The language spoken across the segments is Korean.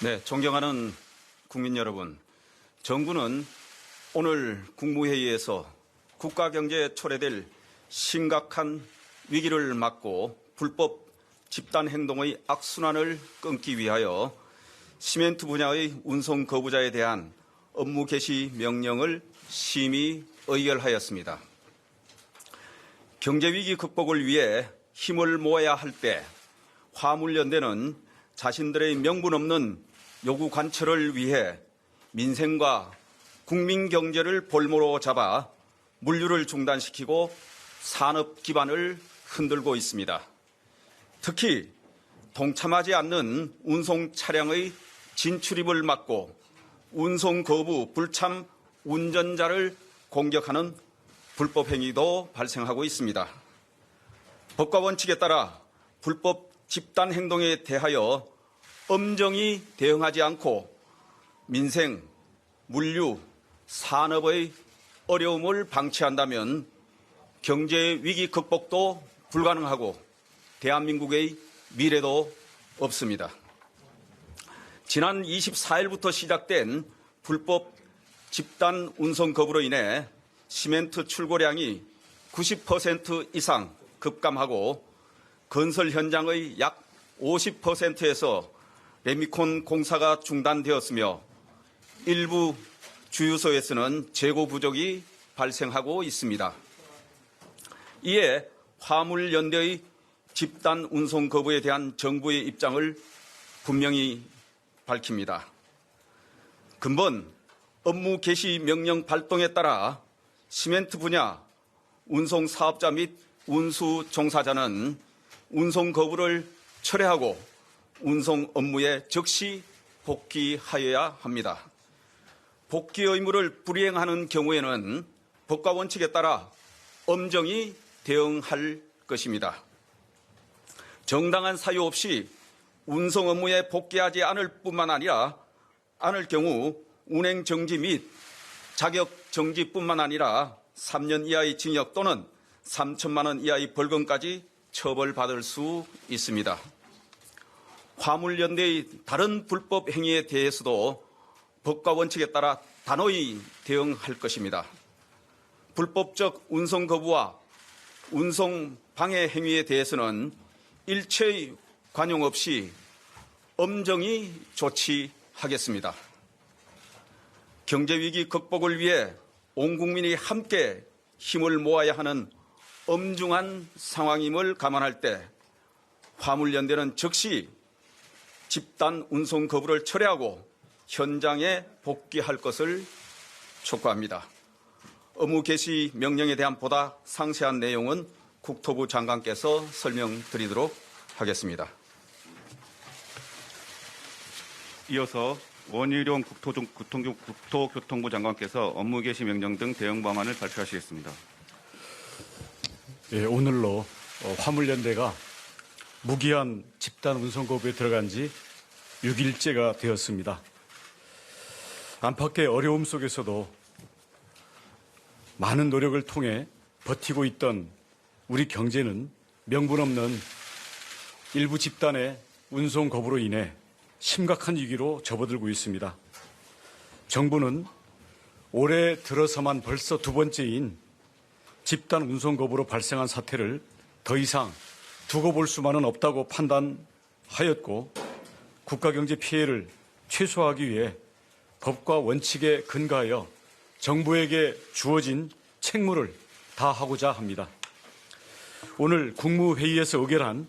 네, 존경하는 국민 여러분. 정부는 오늘 국무회의에서 국가경제에 초래될 심각한 위기를 막고 불법 집단 행동의 악순환을 끊기 위하여 시멘트 분야의 운송 거부자에 대한 업무 개시 명령을 심의 의결하였습니다. 경제위기 극복을 위해 힘을 모아야 할 때 화물연대는 자신들의 명분 없는 요구 관철을 위해 민생과 국민 경제를 볼모로 잡아 물류를 중단시키고 산업 기반을 흔들고 있습니다. 특히 동참하지 않는 운송 차량의 진출입을 막고 운송 거부 불참 운전자를 공격하는 불법 행위도 발생하고 있습니다. 법과 원칙에 따라 불법 집단 행동에 대하여 엄정히 대응하지 않고 민생, 물류, 산업의 어려움을 방치한다면 경제 위기 극복도 불가능하고 대한민국의 미래도 없습니다. 지난 24일부터 시작된 불법 집단 운송 거부로 인해 시멘트 출고량이 90% 이상 급감하고 건설 현장의 약 50%에서 레미콘 공사가 중단되었으며 일부 주유소에서는 재고 부족이 발생하고 있습니다. 이에 화물연대의 집단 운송 거부에 대한 정부의 입장을 분명히 밝힙니다. 근본 업무 개시 명령 발동에 따라 시멘트 분야 운송 사업자 및 운수 종사자는 운송 거부를 철회하고 운송 업무에 즉시 복귀하여야 합니다. 복귀 의무를 불이행하는 경우에는 법과 원칙에 따라 엄정히 대응할 것입니다. 정당한 사유 없이 운송 업무에 복귀하지 않을 뿐만 아니라 않을 경우 운행 정지 및 자격 정지뿐만 아니라 3년 이하의 징역 또는 3천만 원 이하의 벌금까지 처벌받을 수 있습니다. 화물연대의 다른 불법 행위에 대해서도 법과 원칙에 따라 단호히 대응할 것입니다. 불법적 운송 거부와 운송 방해 행위에 대해서는 일체의 관용 없이 엄정히 조치하겠습니다. 경제위기 극복을 위해 온 국민이 함께 힘을 모아야 하는 엄중한 상황임을 감안할 때 화물연대는 즉시 집단 운송 거부를 철회하고 현장에 복귀할 것을 촉구합니다. 업무 개시 명령에 대한 보다 상세한 내용은 국토부 장관께서 설명드리도록 하겠습니다. 이어서 원희룡 국토교통부 장관께서 업무 개시 명령 등 대응 방안을 발표하시겠습니다. 예, 오늘로 화물연대가 무기한 집단 운송 거부에 들어간 지 6일째가 되었습니다. 안팎의 어려움 속에서도 많은 노력을 통해 버티고 있던 우리 경제는 명분 없는 일부 집단의 운송 거부로 인해 심각한 위기로 접어들고 있습니다. 정부는 올해 들어서만 벌써 두 번째인 집단 운송 거부로 발생한 사태를 더 이상 두고 볼 수만은 없다고 판단하였고 국가경제 피해를 최소화하기 위해 법과 원칙에 근거하여 정부에게 주어진 책무를 다하고자 합니다. 오늘 국무회의에서 의결한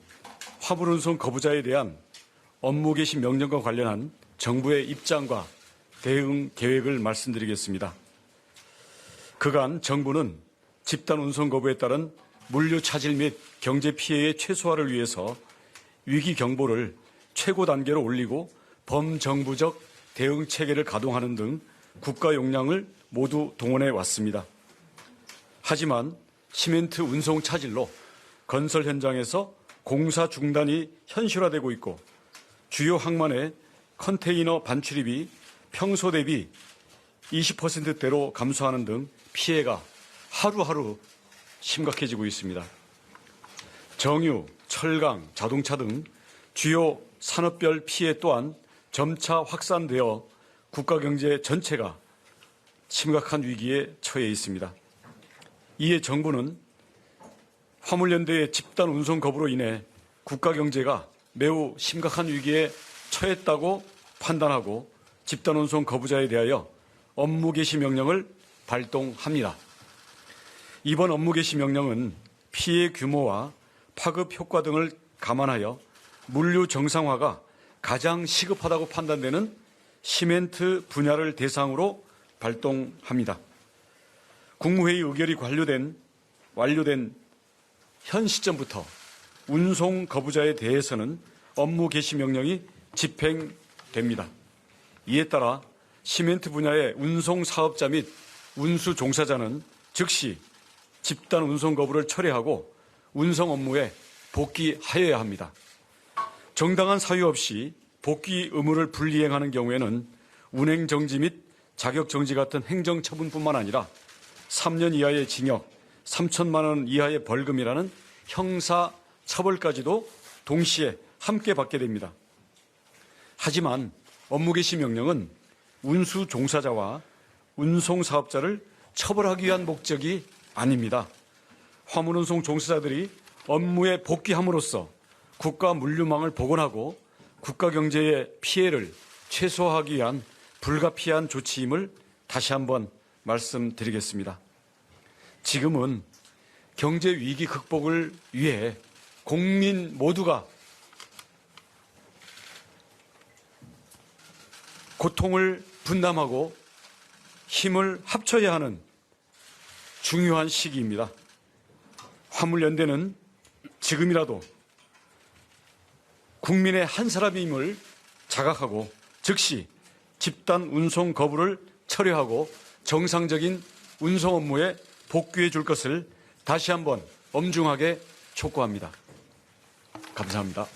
화물운송 거부자에 대한 업무 개시 명령과 관련한 정부의 입장과 대응 계획을 말씀드리겠습니다. 그간 정부는 집단 운송 거부에 따른 물류 차질 및 경제 피해의 최소화를 위해서 위기 경보를 최고 단계로 올리고 범정부적 대응 체계를 가동하는 등 국가 역량을 모두 동원해 왔습니다. 하지만 시멘트 운송 차질로 건설 현장에서 공사 중단이 현실화되고 있고 주요 항만의 컨테이너 반출입이 평소 대비 20%대로 감소하는 등 피해가 하루하루 심각해지고 있습니다. 정유, 철강, 자동차 등 주요 산업별 피해 또한 점차 확산되어 국가 경제 전체가 심각한 위기에 처해 있습니다. 이에 정부는 화물연대의 집단 운송 거부로 인해 국가 경제가 매우 심각한 위기에 처했다고 판단하고 집단 운송 거부자에 대하여 업무 개시 명령을 발동합니다. 이번 업무 개시 명령은 피해 규모와 파급 효과 등을 감안하여 물류 정상화가 가장 시급하다고 판단되는 시멘트 분야를 대상으로 발동합니다. 국무회의 의결이 완료된 현 시점부터 운송 거부자에 대해서는 업무 개시 명령이 집행됩니다. 이에 따라 시멘트 분야의 운송 사업자 및 운수 종사자는 즉시 집단 운송 거부를 철회하고 운송 업무에 복귀하여야 합니다. 정당한 사유 없이 복귀 의무를 불이행하는 경우에는 운행 정지 및 자격 정지 같은 행정 처분뿐만 아니라 3년 이하의 징역, 3천만 원 이하의 벌금이라는 형사 처벌까지도 동시에 함께 받게 됩니다. 하지만 업무 개시 명령은 운수 종사자와 운송 사업자를 처벌하기 위한 목적이 아닙니다. 화물운송 종사자들이 업무에 복귀함으로써 국가 물류망을 복원하고 국가 경제의 피해를 최소화하기 위한 불가피한 조치임을 다시 한번 말씀드리겠습니다. 지금은 경제 위기 극복을 위해 국민 모두가 고통을 분담하고 힘을 합쳐야 하는 중요한 시기입니다. 화물연대는 지금이라도 국민의 한 사람임을 자각하고 즉시 집단 운송 거부를 철회하고 정상적인 운송 업무에 복귀해 줄 것을 다시 한번 엄중하게 촉구합니다. 감사합니다.